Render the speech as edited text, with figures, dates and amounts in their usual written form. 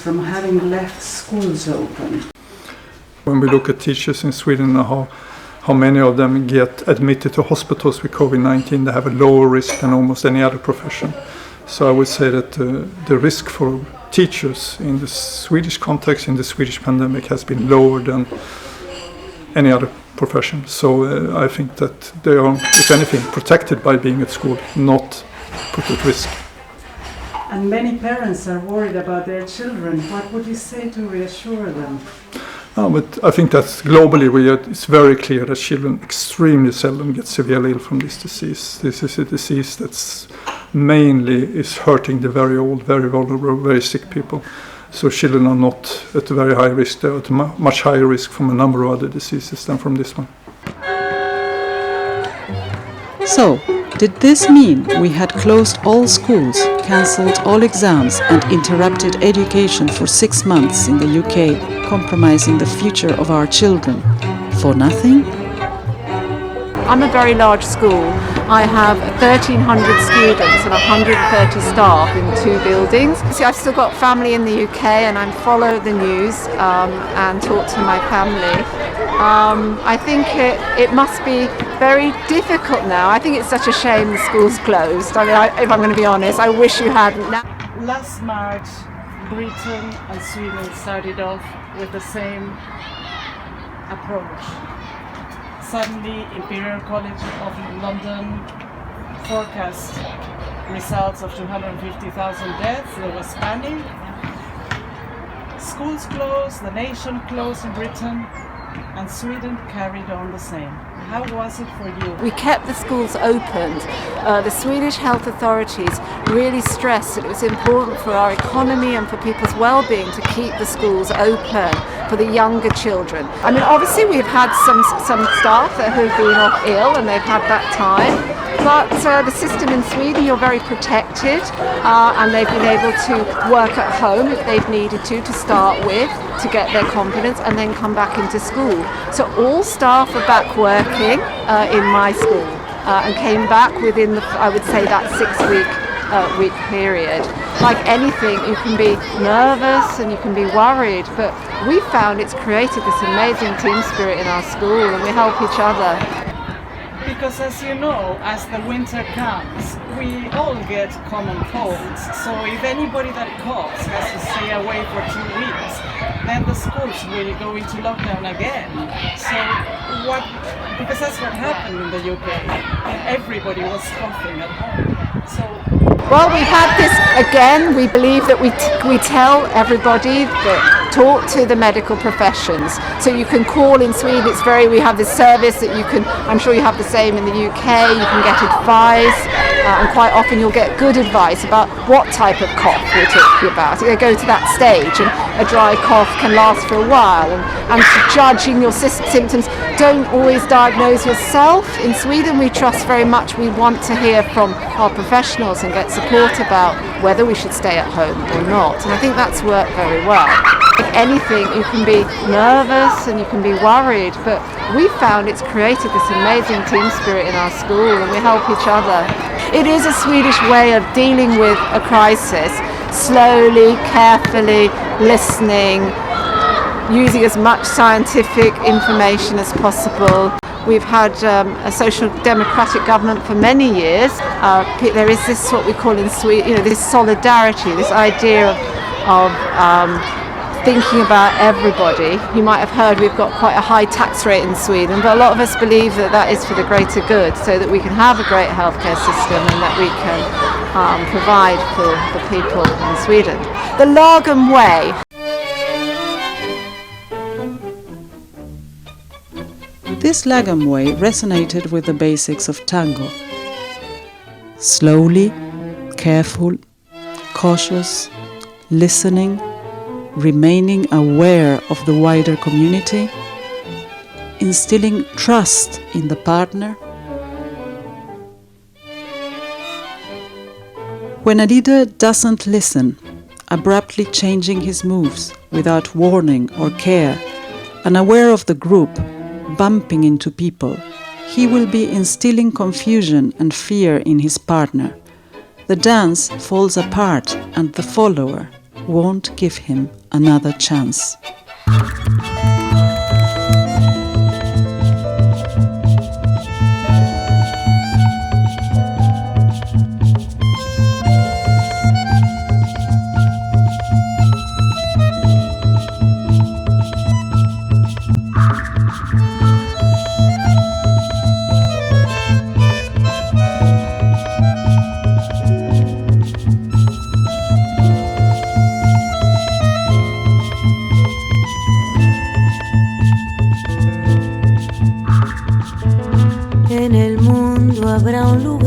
from having left schools open? When we look at teachers in Sweden and how many of them get admitted to hospitals with COVID-19, they have a lower risk than almost any other profession. So I would say that the risk for teachers in the Swedish context, in the Swedish pandemic, has been lower than any other profession. So I think that they are, if anything, protected by being at school, not put at risk. And many parents are worried about their children. What would you say to reassure them? But I think that globally it's very clear that children extremely seldom get severely ill from this disease. This is a disease that's mainly is hurting the very old, very vulnerable, very sick people. So children are not at a very high risk. They're at a much higher risk from a number of other diseases than from this one. So, did this mean we had closed all schools, cancelled all exams and interrupted education for 6 months in the UK, compromising the future of our children? For nothing? I'm a very large school. I have 1,300 students and 130 staff in 2 buildings. See, I've still got family in the UK and I follow the news and talk to my family. I think it must be very difficult now. I think it's such a shame the school's closed. I mean, if I'm going to be honest, I wish you hadn't. Last March, Britain and Sweden started off with the same approach. Suddenly, Imperial College of London forecast results of 250,000 deaths. There was panic. Schools closed, the nation closed in Britain, and Sweden carried on the same. How was it for you? We kept the schools opened. The Swedish health authorities really stressed that it was important for our economy and for people's well-being to keep the schools open for the younger children. I mean, obviously we've had some staff that have been off ill and they've had that time. But the system in Sweden, you're very protected and they've been able to work at home if they've needed to start with, to get their confidence and then come back into school. So all staff are back working in my school and came back within, I would say, that 6-week period. Like anything, you can be nervous and you can be worried, but we found it's created this amazing team spirit in our school and we help each other. Because as you know, as the winter comes, we all get common colds. So if anybody that coughs has to stay away for 2 weeks, then the schools will go into lockdown again. So because that's what happened in the UK. Everybody was coughing at home. Well, we've had this again. We believe that we tell everybody that talk to the medical professions. So you can call in Sweden. We have this service that you can. I'm sure you have the same in the UK. You can get advice, and quite often you'll get good advice about what type of cough we're talking about. They go to that stage, and a dry cough can last for a while. And judging your symptoms, don't always diagnose yourself. In Sweden, we trust very much. We want to hear from our professionals and get support about whether we should stay at home or not. And I think that's worked very well. Like anything, you can be nervous and you can be worried, but we found it's created this amazing team spirit in our school and we help each other. It is a Swedish way of dealing with a crisis, slowly, carefully, listening, using as much scientific information as possible. We've had a social democratic government for many years. There is this, what we call in Sweden, this solidarity, this idea of thinking about everybody. You might have heard we've got quite a high tax rate in Sweden, but a lot of us believe that that is for the greater good, so that we can have a great healthcare system and that we can provide for the people in Sweden. The Lagom way. This Lagom way resonated with the basics of Tango. Slowly, careful, cautious, listening, remaining aware of the wider community, instilling trust in the partner. When a leader doesn't listen, abruptly changing his moves without warning or care, unaware of the group, bumping into people, he will be instilling confusion and fear in his partner. The dance falls apart and the follower, won't give him another chance. En el mundo habrá un lugar